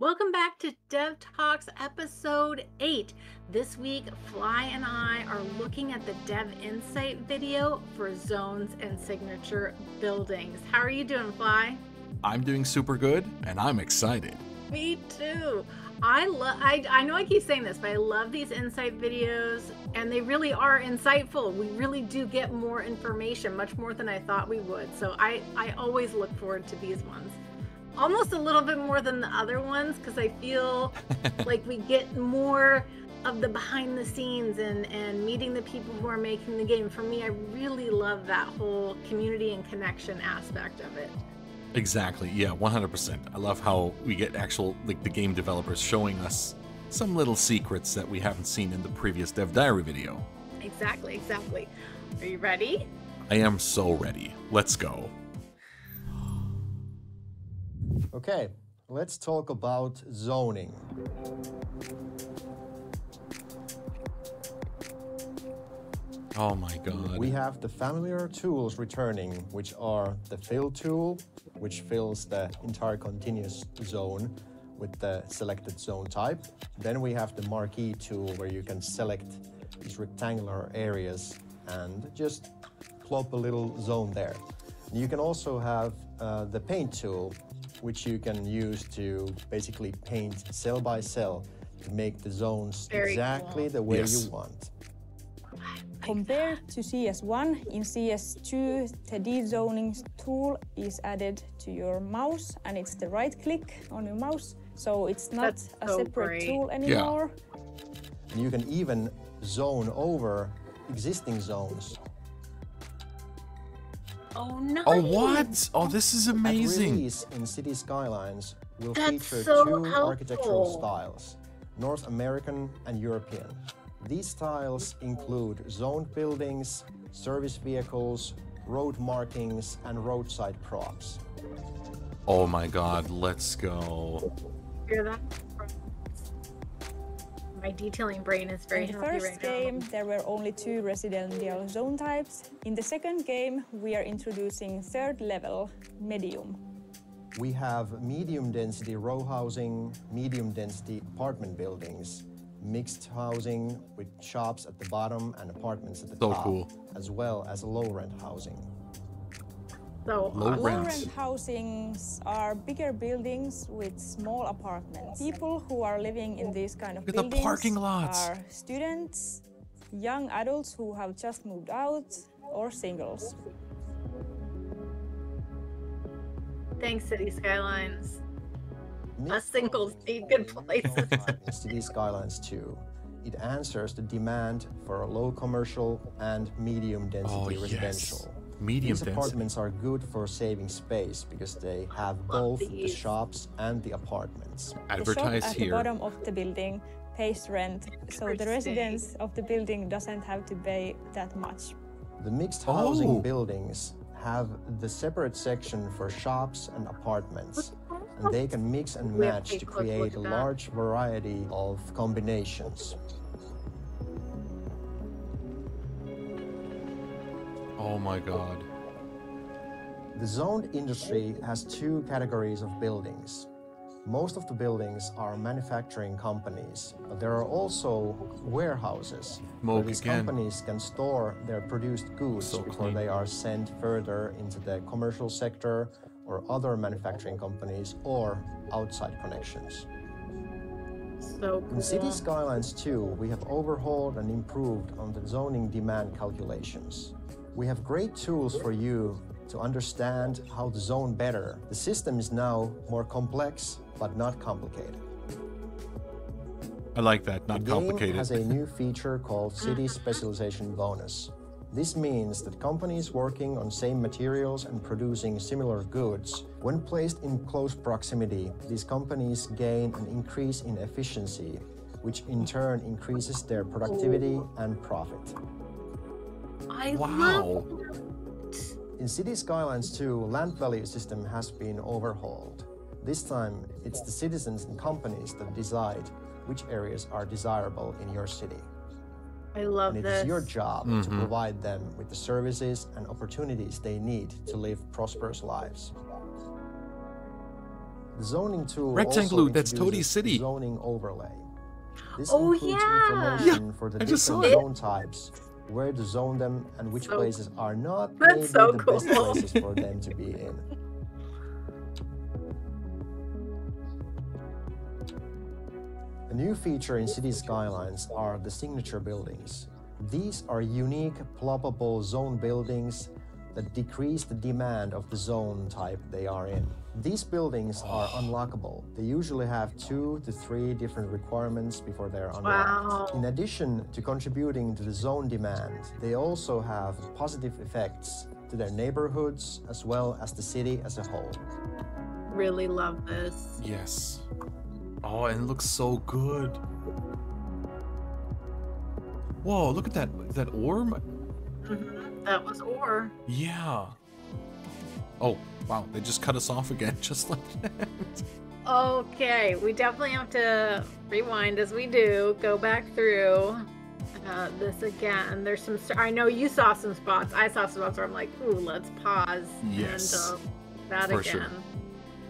Welcome back to Dev Talks episode 8. This week, Fly and I are looking at the Dev Insight video for zones and signature buildings. How are you doing, Fly? I'm doing super good, and I'm excited. Me too. I know I keep saying this, but I love these insight videos, and they really are insightful. We really do get more information, much more than I thought we would. So I always look forward to these ones. Almost a little bit more than the other ones, because I feel like we get more of the behind the scenes and meeting the people who are making the game. For me, I really love that whole community and connection aspect of it. Exactly, yeah, 100%. I love how we get actual, the game developers showing us some little secrets that we haven't seen in the previous Dev Diary video. Exactly. Are you ready? I am so ready. Let's go. Okay, let's talk about zoning. Oh my god. We have the familiar tools returning, which are the fill tool, which fills the entire continuous zone with the selected zone type. Then we have the marquee tool, where you can select these rectangular areas and just plop a little zone there. You can also have the paint tool, which you can use to basically paint cell by cell to make the zones exactly the way you want. Compared to CS1, in CS2, the dezoning tool is added to your mouse, and it's the right click on your mouse, so it's not a separate tool anymore. Yeah. And you can even zone over existing zones. Oh, nice. Oh, what? Oh, this is amazing. At release in Cities Skylines will That's feature so two helpful. architectural styles, North American and European. These styles include zoned buildings, service vehicles, road markings, and roadside props. Oh my god, let's go. Hear that? My detailing brain is very happy right now. In the first game, there were only 2 residential zone types. In the second game, we are introducing third level, medium. We have medium density row housing, medium density apartment buildings, mixed housing with shops at the bottom and apartments at the top, cool. as well as low rent housing. So Low Low rent. rent housings are bigger buildings with small apartments. People who are living in these kind of Look at the buildings parking lots. are students, young adults who have just moved out, or singles. thanks, Cities Skylines. Us Mixed singles need good places. in Cities Skylines II. It answers the demand for low commercial and medium density residential. Medium These density. apartments are good for saving space because they have both the these. shops and the apartments. The Advertise shop at here. the bottom of the building pays rent, so the Interesting. residents of the building doesn't have to pay that much. The mixed housing Oh. buildings have the separate section for shops and apartments, and they can mix and We have to match take to a close look create at a that. large variety of combinations. Oh my god. The zoned industry has 2 categories of buildings. Most of the buildings are manufacturing companies, but there are also warehouses where Smoke these again. companies can store their produced goods So before clean. they are sent further into the commercial sector or other manufacturing companies or outside connections. So cool. In Cities Skylines 2, we have overhauled and improved on the zoning demand calculations. We have great tools for you to understand how to zone better. The system is now more complex, but not complicated. I like that, The not game complicated. has a new feature called City Specialization Bonus. This means that companies working on same materials and producing similar goods, when placed in close proximity, these companies gain an increase in efficiency, which in turn increases their productivity and profit. I Wow. love In Cities Skylines 2, land value system has been overhauled. This time, it's the citizens and companies that decide which areas are desirable in your city. I love And it this. is your job to provide them with the services and opportunities they need to live prosperous lives. The zoning tool Rectangle, also that's Toadie's introduces City. zoning overlay. This Oh, includes yeah. information for the I just different saw it. zone types, where to zone them, and which So places are not That's maybe so the best cool. places for them to be in. A new feature in Cities Skylines are the signature buildings. These are unique, ploppable zone buildings that decrease the demand of the zone type they are in. These buildings are unlockable. They usually have 2 to 3 different requirements before they're unlocked. Wow. In addition to contributing to the zone demand, they also have positive effects to their neighborhoods as well as the city as a whole. Really love this. Yes. Oh, and it looks so good. Whoa, look at that orb. That was ore. Yeah. Oh, wow, they just cut us off again, just like that. Okay, we definitely have to rewind as we do, go back through this again. There's some, I know you saw some spots. I saw some spots where I'm like, ooh, let's pause. Yes, And that for again. sure.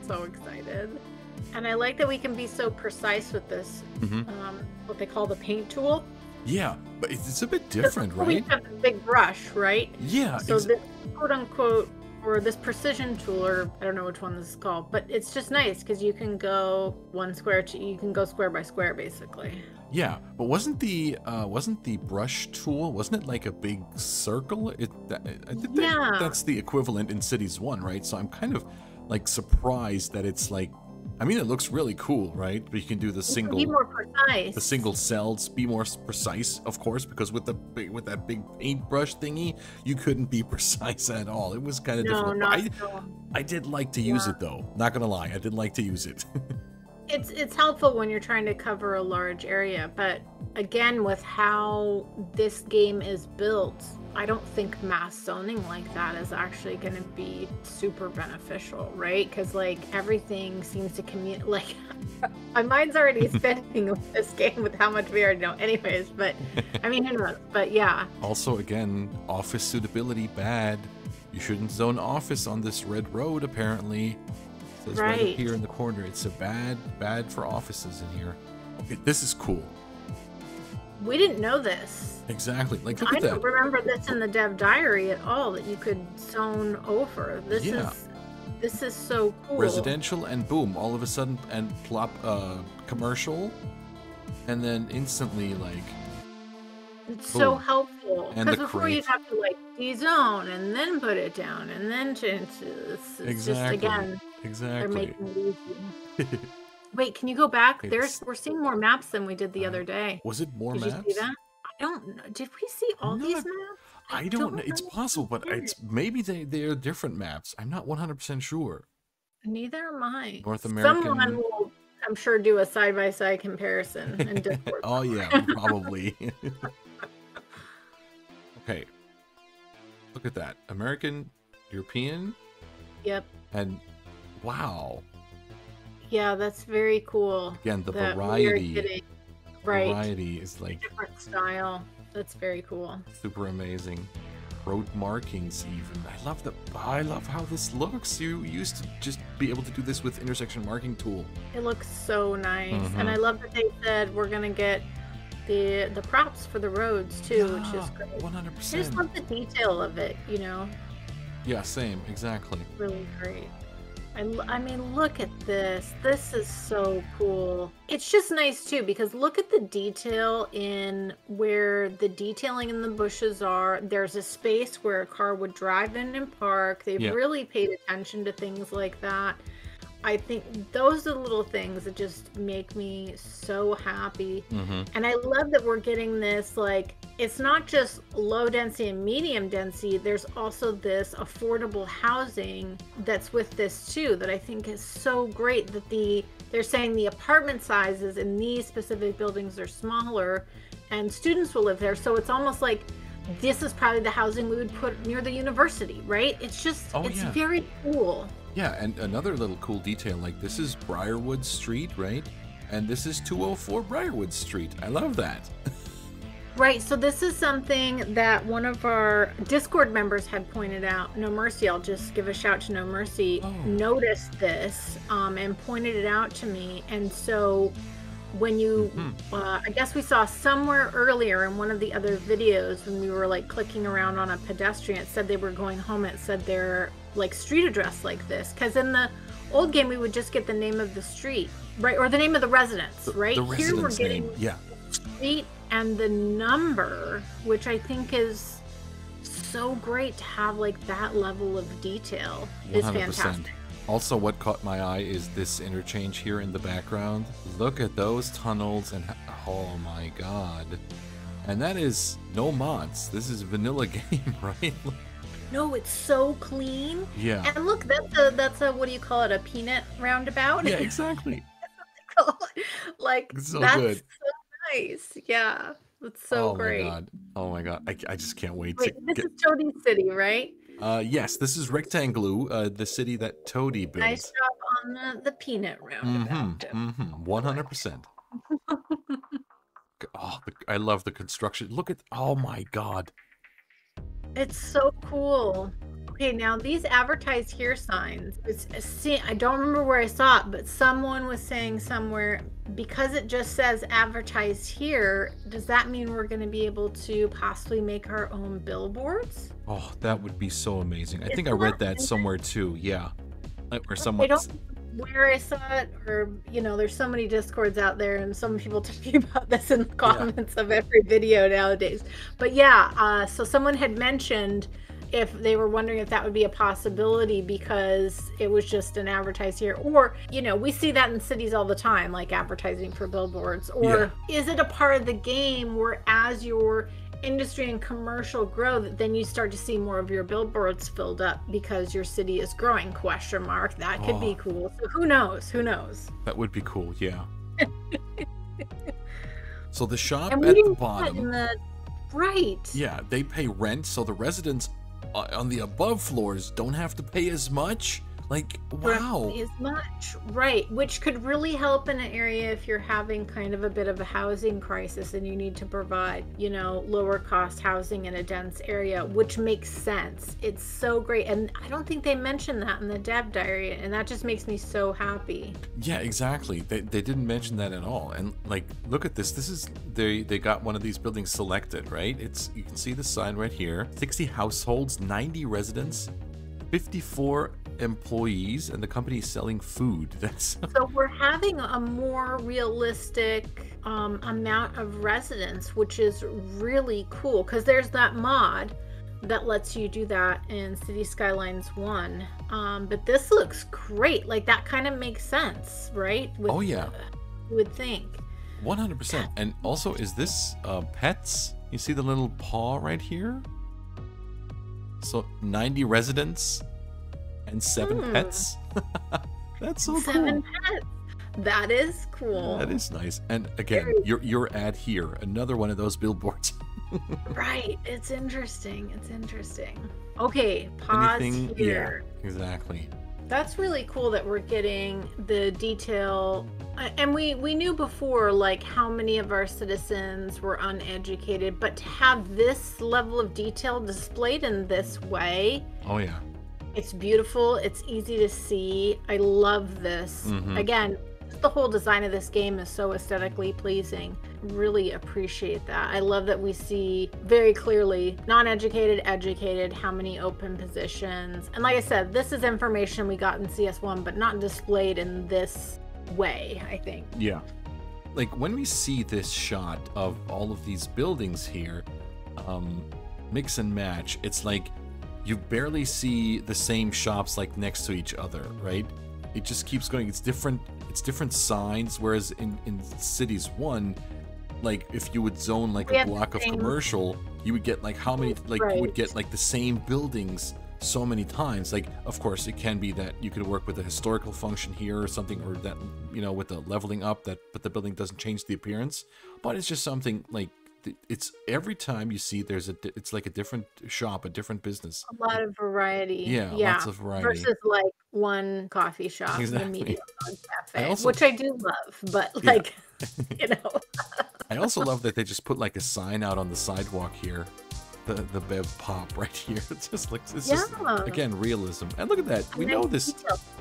So excited. And I like that we can be so precise with this, what they call the paint tool. Yeah, but it's a bit different, We right? have the big brush, right? Yeah. So this quote unquote, or this precision tool, or I don't know which one this is called, but it's just nice because you can go you can go square by square basically. Yeah, but wasn't the brush tool, wasn't it like a big circle? Yeah. That's the equivalent in Cities 1, right? So I'm kind of like surprised that it's like, I mean, it looks really cool, right? But you can do the single, be more precise. the single cells, be more precise, of course, because with that big paintbrush thingy, you couldn't be precise at all. It was kind of difficult. But I did like to use it though. Not gonna lie, I did like to use it. It's helpful when you're trying to cover a large area, but again, with how this game is built, I don't think mass zoning like that is actually going to be super beneficial, right? Because like everything seems to communicate. Like my mind's already spinning with this game with how much we already know, anyways. But I mean, who knows? But yeah. Also, again, office suitability bad. You shouldn't zone office on this red road. Apparently, it says right up here in the corner. It's a bad for offices in here. Okay, this is cool. We didn't know this. Exactly. Like, look I at that. don't remember this in the dev diary at all, that you could zone over. This is so cool. Residential, and boom, all of a sudden, and plop commercial, and then instantly, like, it's boom. so helpful. And Because the before you'd crate. have to like de-zone and then put it down and then change this. It's just again, they're Exactly. making it easy. Wait, can you go back? It's- We're seeing more maps than we did the other day. Was it more Did maps? you see that? I don't know. Did we see all these maps? I don't know. It's possible, but it's maybe they're different maps. I'm not 100% sure. Neither am I. North American. Someone will, I'm sure, do a side-by-side comparison in Discord. Oh yeah, probably. Okay. Look at that. American, European, Yep. and wow. Yeah, that's very cool. Again, the that we are variety. getting- right. Variety is like Different style. That's very cool. super amazing. Road markings even. I love how this looks. You used to just be able to do this with intersection marking tool. It looks so nice. Mhm. And I love that they said we're gonna get the props for the roads too, which is great. 100%. I just love the detail of it, you know. Yeah, same, exactly. Really great. I mean, look at this. This is so cool. It's just nice too, because look at the detail in where the detailing in the bushes are. There's a space where a car would drive in and park. They've really paid attention to things like that. I think those are the little things that just make me so happy. And I love that we're getting this, like, it's not just low density and medium density, there's also this affordable housing that's with this too, that I think is so great, that they're saying the apartment sizes in these specific buildings are smaller and students will live there. So it's almost like this is probably the housing we would put near the university, right? It's just, it's very cool. Yeah, and another little cool detail, like this is Briarwood Street, right? And this is 204 Briarwood Street. I love that. Right, so this is something that one of our Discord members had pointed out. No Mercy, I'll just give a shout to No Mercy, noticed this and pointed it out to me. And so when you, I guess we saw somewhere earlier in one of the other videos when we were like clicking around on a pedestrian, it said they were going home. It said their like street address like this. Because in the old game, we would just get the name of the street, right? Or the name of the residence, right? The residence Here we're getting name, street and the number, which I think is so great to have like that level of detail. 100%. Is fantastic. Also, what caught my eye is this interchange here in the background. Look at those tunnels and oh my god. And that is no mods. This is vanilla game, right? No, it's so clean. Yeah. And look, that's a what do you call it? A peanut roundabout? Yeah, exactly. Like it's so that's good. So nice. Yeah. It's so great. Oh my god. I just can't wait. Wait, this is Toadie City, right? Yes, this is Rectangloo, the city that Toadie built. Nice job on the peanut roundabout. 100%. Oh, I love the construction. Look at, oh my god. It's so cool. Okay, now these advertise here signs. I don't remember where I saw it, but someone was saying somewhere, because it just says advertise here, does that mean we're going to be able to possibly make our own billboards? Oh, that would be so amazing. I think I read that somewhere too. Yeah. Or someone. I don't know where I saw it, or, you know, there's so many Discords out there and some people talking about this in the comments of every video nowadays. But yeah, so someone had mentioned if they were wondering if that would be a possibility because it was just an advertise here, or, you know, we see that in cities all the time, like advertising for billboards, or is it a part of the game where as your industry and commercial grow, that then you start to see more of your billboards filled up because your city is growing, ? That could be cool. So who knows? That would be cool. Yeah. So the shop at the bottom, right, yeah, they pay rent, so the residents on the above floors don't have to pay as much. Like, wow. As much, right, which could really help in an area if you're having kind of a bit of a housing crisis and you need to provide, you know, lower cost housing in a dense area, which makes sense. It's so great. And I don't think they mentioned that in the dev diary, and that just makes me so happy. Yeah, exactly. They didn't mention that at all. And like, look at this. This is, they got one of these buildings selected, right? You can see the sign right here. 60 households, 90 residents, 54 employees, and the company is selling food. That's so we're having a more realistic amount of residents, which is really cool, because there's that mod that lets you do that in Cities Skylines 1, but this looks great. Like, that kind of makes sense, right? Oh yeah, you would think. 100%. And also, is this pets? You see the little paw right here? So 90 residents and 7 pets. That's so cool. 7 pets. That is cool. That is nice. And again, your ad here, another one of those billboards. Right. It's interesting. Okay, pause here. Yeah, exactly. That's really cool that we're getting the detail. And we knew before, like, how many of our citizens were uneducated, but to have this level of detail displayed in this way. Oh yeah. It's beautiful. It's easy to see. I love this. Again, the whole design of this game is so aesthetically pleasing. Really appreciate that. I love that we see very clearly non-educated, educated, how many open positions. And like I said, this is information we got in CS1, but not displayed in this way, I think. Yeah. Like, when we see this shot of all of these buildings here, mix and match, it's like you barely see the same shops like next to each other, right? It just keeps going. It's different signs, whereas in Cities 1, like, if you would zone like a block of commercial, you would get like how many, like, you would get like the same buildings so many times. Like, of course, it can be that you could work with a historical function here or something, or that, you know, with the leveling up, that, but the building doesn't change the appearance. But it's just something like, it's every time you see it's like a different shop, a different business. A lot of variety. Yeah, lots of variety. Versus like one coffee shop, exactly. the medium cafe, which I do love, but like, you know. I also love that they just put like a sign out on the sidewalk here. The Bev Pop right here. It's just like, it's just, again, realism. And look at that. We know this.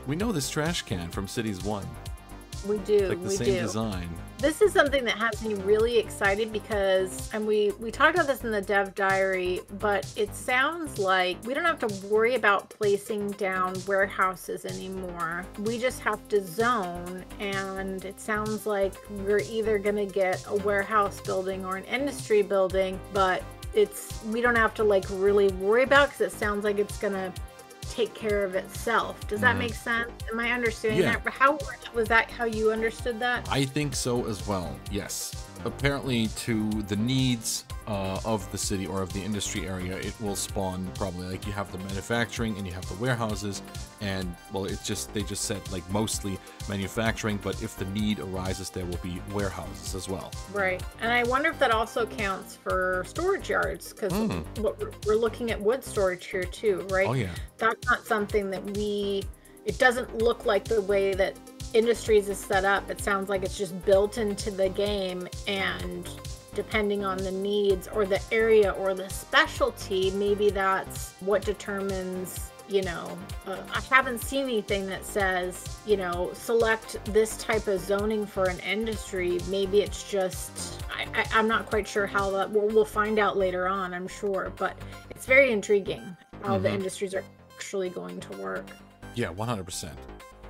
We know this trash can from Cities 1. We do. It's like the same do. design. This is something that has me really excited because, and we talked about this in the dev diary, but it sounds like we don't have to worry about placing down warehouses anymore. We just have to zone, and it sounds like we're either going to get a warehouse building or an industry building, but we don't have to like really worry about, because it sounds like it's going to take care of itself. Does that make sense? Am I understanding that? How was that how you understood that? I think so as well. Yes. Apparently, to the needs of the city or of the industry area, it will spawn probably like you have the manufacturing and you have the warehouses, and well, they just said like mostly manufacturing, but if the need arises, there will be warehouses as well. Right. And I wonder if that also counts for storage yards, because we're looking at wood storage here too, right? Oh yeah. That's not something that it doesn't look like the way that Industries is set up. It sounds like it's just built into the game, and depending on the needs or the area or the specialty, maybe that's what determines, I haven't seen anything that says, select this type of zoning for an industry. Maybe it's just, I'm not quite sure how that, we'll find out later on, I'm sure, but it's very intriguing how the industries are actually going to work. Yeah, 100%.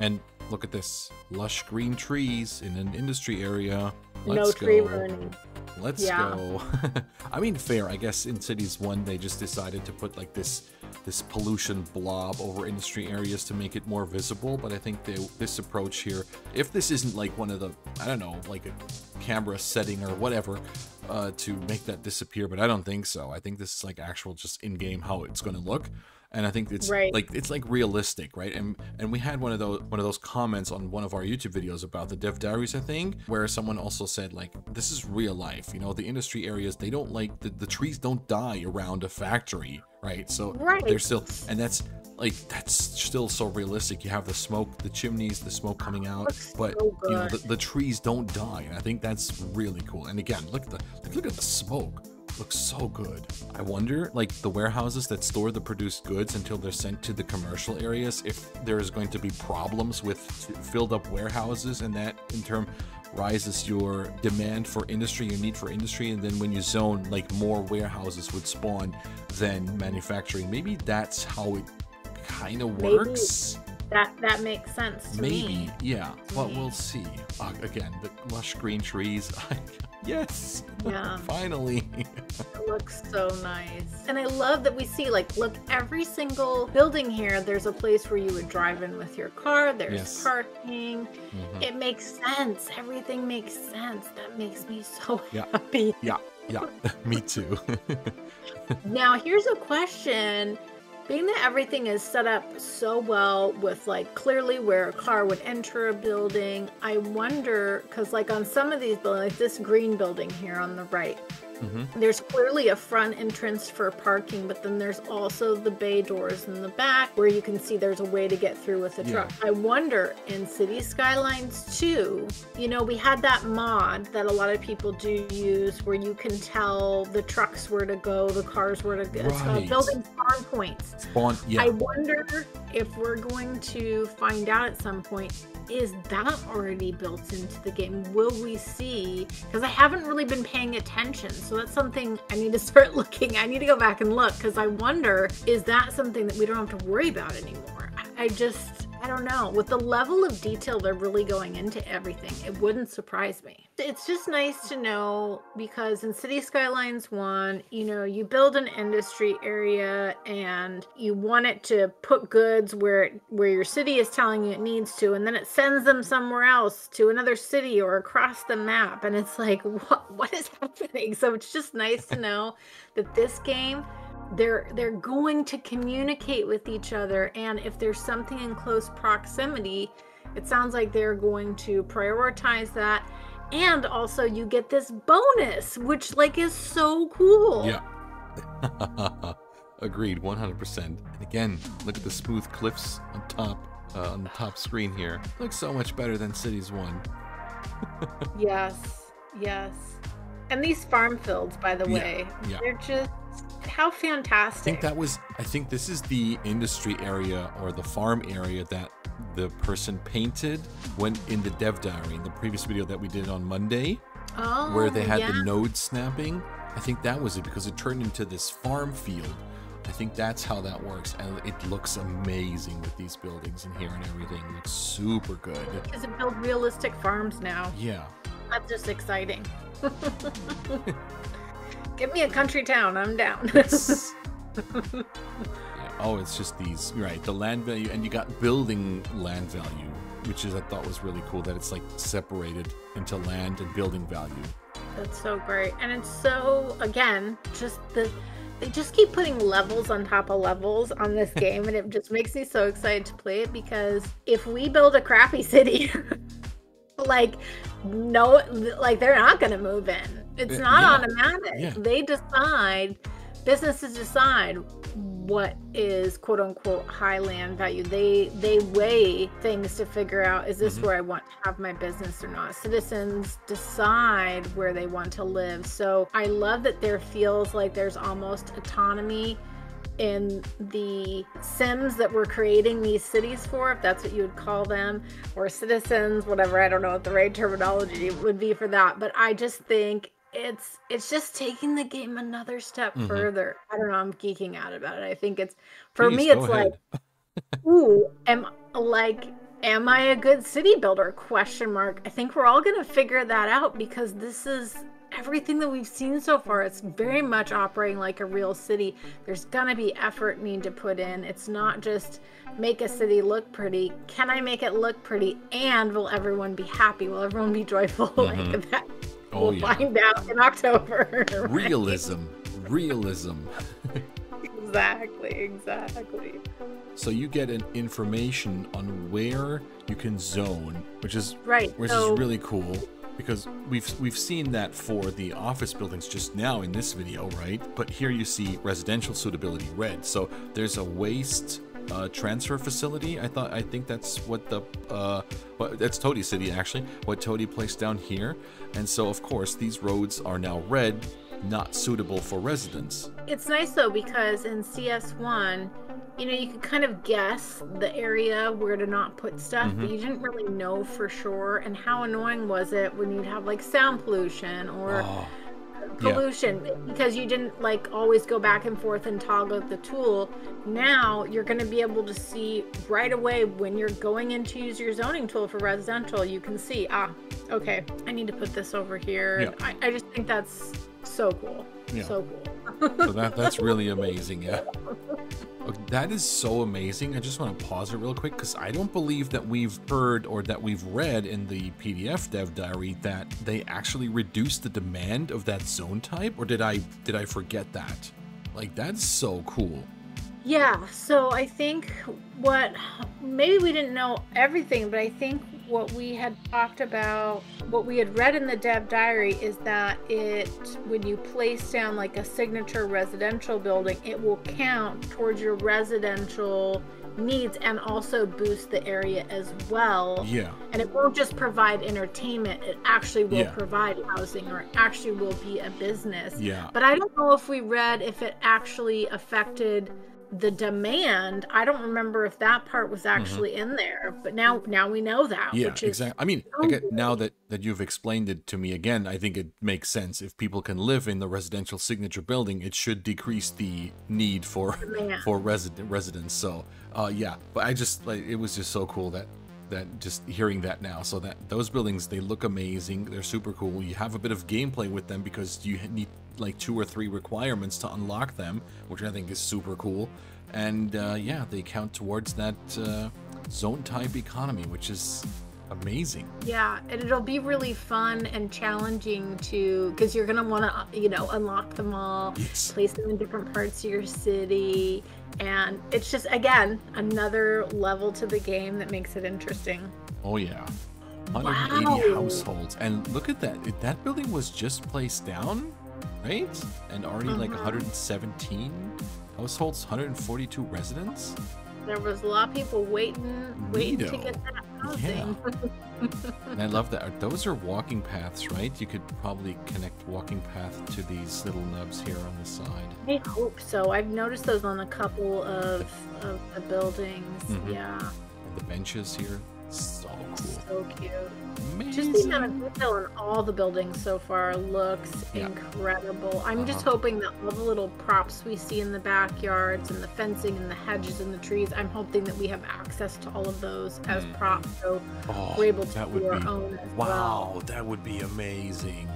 And look at this, lush green trees in an industry area. No tree ruining. Let's go. I mean, fair. I guess in Cities 1, they just decided to put like this pollution blob over industry areas to make it more visible. But I think this approach here, if this isn't like one of the, I don't know, like a camera setting or whatever, to make that disappear, but I don't think so. I think this is like actual just in-game how it's going to look. And I think it's like realistic, right? And we had one of those comments on one of our YouTube videos about the Dev Diaries, I think, where someone also said like, this is real life. The industry areas, they don't like the trees don't die around a factory, right? So they're still, and that's still so realistic. You have the smoke, the chimneys, the smoke coming out, but the trees don't die, and I think that's really cool. And again, look at the smoke. Looks so good. I wonder, like, the warehouses that store the produced goods until they're sent to the commercial areas, if there's going to be problems with filled up warehouses, and that in turn rises your demand for industry, your need for industry, and then when you zone, like, more warehouses would spawn than manufacturing. Maybe that's how it kind of works. That makes sense to me. Maybe, yeah. But we'll see. Again, the lush green trees. Yes. Yeah. Finally. It looks so nice. And I love that we see, like, look, every single building here, there's a place where you would drive in with your car. There's parking. It makes sense. Everything makes sense. That makes me so happy. Yeah. Me too. Now, here's a question. Being that everything is set up so well with, like, clearly where a car would enter a building, I wonder, because, like, on some of these buildings, like this green building here on the right, there's clearly a front entrance for parking, but then there's also the bay doors in the back where you can see there's a way to get through with a truck. I wonder, in Cities Skylines 2, we had that mod that a lot of people do use where you can tell the trucks where to go, the cars where to go. It's building spawn points. I wonder if we're going to find out at some point, is that already built into the game? Will we see? Because I haven't really been paying attention, so that's something I need to start looking. I need to go back and look, because I wonder, is that something that we don't have to worry about anymore? I don't know. With the level of detail they're really going into everything, it wouldn't surprise me. It's just nice to know, because in Cities Skylines 1, you build an industry area and you want it to put goods where your city is telling you it needs to, and then it sends them somewhere else to another city or across the map, and it's like, what is happening? So it's just nice to know that this game, they're going to communicate with each other, and if there's something in close proximity, it sounds like they're going to prioritize that. And also you get this bonus, which is so cool. Yeah. Agreed, 100%. And again, look at the smooth cliffs on the top screen here. Looks so much better than Cities 1. Yes. And these farm fields, by the way, they're just, how fantastic. I think this is the industry area or the farm area that the person painted when in the dev diary, in the previous video that we did on Monday, where they had the node snapping. I think that was it, because it turned into this farm field. I think that's how that works, and it looks amazing with these buildings in here and everything. It looks super good. Because it build realistic farms now. Yeah. That's just exciting. Give me a country town, I'm down. Yeah. Oh, it's just these, right, the land value, and you got building land value, which is, I thought was really cool, that it's like separated into land and building value. That's so great. And it's so, again, just they just keep putting levels on top of levels on this game, and it just makes me so excited to play it, because if we build a crappy city, like, no, like, they're not going to move in. It's not automatic. Yeah. They decide, businesses decide what is quote unquote high land value. They weigh things to figure out, is this where I want to have my business or not? Citizens decide where they want to live. So I love that there feels like there's almost autonomy in the sims that we're creating these cities for, if that's what you would call them, or citizens, whatever. I don't know what the right terminology would be for that, but I just think it's just taking the game another step further. I don't know, I'm geeking out about it. I think it's, for me, it's like, ooh, am I a good city builder? Question mark. I think we're all gonna figure that out, because this is everything that we've seen so far. It's very much operating like a real city. There's gonna be effort need to put in. It's not just make a city look pretty. Can I make it look pretty, and will everyone be happy? Will everyone be joyful? Like that. We'll find out in October. Right? Realism. Exactly. So you get an information on where you can zone, which is really cool, because we've seen that for the office buildings just now in this video, right? But here you see residential suitability red. So there's a waste transfer facility. I think that's what that's Toady City, actually, what Toady placed down here. And so of course these roads are now red, not suitable for residents. It's nice though, because in CS1, you know, you could kind of guess the area where to not put stuff, but you didn't really know for sure. And how annoying was it when you'd have like sound pollution or pollution, because you didn't like always go back and forth and toggle the tool. Now you're going to be able to see right away when you're going in to use your zoning tool for residential. You can see, okay, I need to put this over here. I just think that's so cool. So cool. So that's really amazing. That is so amazing. I just want to pause it real quick, because I don't believe that we've heard or that we've read in the PDF dev diary that they actually reduced the demand of that zone type, or did I forget that? Like, that's so cool. Yeah, so I think maybe we didn't know everything, but I think what we had talked about, what we had read in the dev diary, is that when you place down like a signature residential building, it will count towards your residential needs and also boost the area as well. Yeah. And it won't just provide entertainment, it actually will provide housing, or it actually will be a business. Yeah. But I don't know if we read if it actually affected the demand. I don't remember if that part was actually in there, but now we know that. Yeah, which is exactly. I mean, now that you've explained it to me again, I think it makes sense. If people can live in the residential signature building, it should decrease the need for residents. So yeah, but I just it was just so cool that just hearing that now. So that those buildings, they look amazing. They're super cool. You have a bit of gameplay with them because you need like 2 or 3 requirements to unlock them, which I think is super cool. And yeah, they count towards that zone type economy, which is amazing. Yeah, and it'll be really fun and challenging because you're gonna want to unlock them all, place them in different parts of your city, and it's just, again, another level to the game that makes it interesting. Oh yeah, 180 households, and look at that building was just placed down, right? And already like 117 households, 142 residents. There was a lot of people waiting to get that housing. And I love that. Those are walking paths, right? You could probably connect walking path to these little nubs here on the side. I hope so. I've noticed those on a couple of the buildings. Yeah. And the benches here, so cool. So cute. Amazing. Just the amount of detail in all the buildings so far looks incredible. I'm just hoping that all the little props we see in the backyards and the fencing and the hedges and the trees, I'm hoping that we have access to all of those as props, so we're able to do our own as well. Wow, that would be amazing.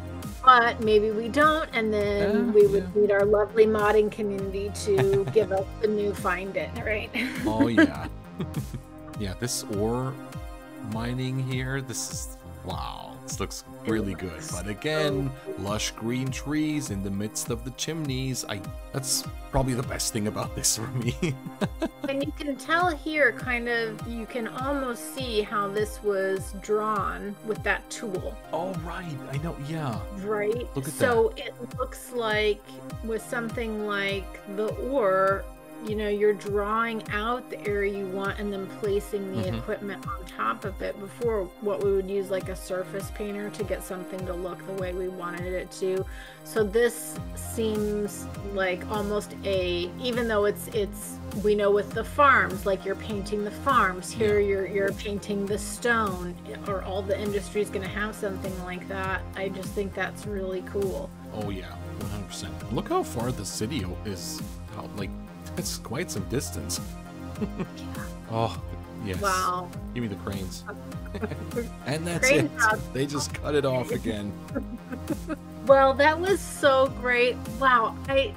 But maybe we don't, and then we would need our lovely modding community to give us the new find it, right? Oh yeah. Yeah, this ore mining here, this is, wow, this looks really good. But again, lush green trees in the midst of the chimneys. That's probably the best thing about this for me. And you can tell here, kind of, you can almost see how this was drawn with that tool. Oh, right, I know, yeah. Right? Look at so that. It looks like with something like the ore, you know, you're drawing out the area you want and then placing the equipment on top of it before what we would use like a surface painter to get something to look the way we wanted it to. So this seems like almost even though it's we know with the farms, like you're painting the farms, here you're painting the stone, or all the industry is going to have something like that. I just think that's really cool. Oh yeah, 100%. Look how far the city is, like, it's quite some distance. Oh, yes. Wow. Give me the cranes. And that's Crane it. job. They just cut it off again. Well, that was so great. Wow. I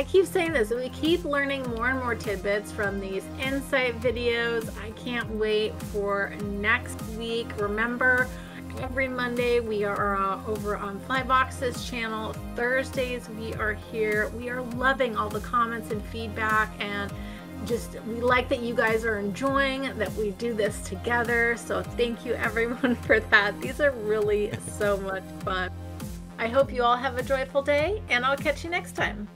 keep saying this. We keep learning more and more tidbits from these insight videos. I can't wait for next week. Remember, every Monday we are over on Flybox's channel. Thursdays we are here. We are loving all the comments and feedback, and just we like that you guys are enjoying that we do this together. So thank you everyone for that. These are really so much fun. I hope you all have a joyful day, and I'll catch you next time.